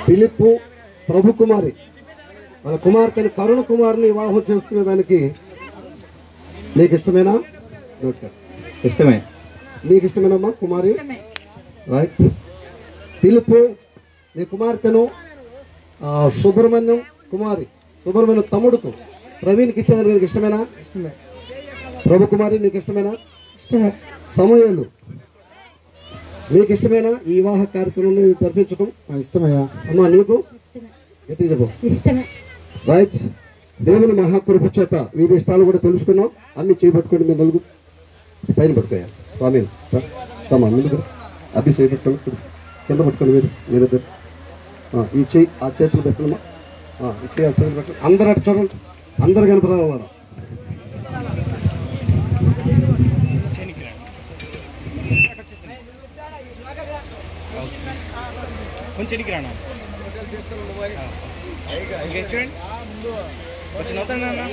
ఫిలిప్పు ప్రభు కుమారి వాళ్ళ కుమార్తెని కరుణ కుమార్ని వివాహం చేసుకునే దానికి నీకు ఇష్టమేనా? ఇష్టమే. నీకు ఇష్టమేనమ్మా కుమారి? రైట్. ఫిలిప్పు నీ కుమార్తెను సుబ్రహ్మణ్యం తమ్ముడుకు ప్రవీణ్కి ఇచ్చేదానికి నీకు ఇష్టమేనా? ప్రభు కుమారి నీకు ఇష్టమేనా? సమూయేలు నీకు ఇష్టమేనా ఈ వివాహ కార్యక్రమం జరిపించడం? ఇష్టమయ్యా. అమ్మా నీకు? గట్టిగా చెప్పు. ఇష్టమే. రైట్. దేవుని మహాకృప చేత వీరి ఇష్టాలు కూడా తెలుసుకున్నాం. అన్ని చేయబట్టుకోండి. మీరు నలుగురు పైన పట్టుకోయా స్వామి తమ్మా ముందు అభి చేయి పెట్టుకోండి, కింద పట్టుకోండి. మీరిద్దరు ఈ చెయ్యి ఆ చేతులు పెట్టుకోమ్మా. ఈ చెయ్యి ఆ చేతులు పెట్టండి. అందరు అటు చూడండి, అందరు కనపడాలన్నాడు. కొంచెం రానా చూడండి, కొంచెం నవ్వుతాను.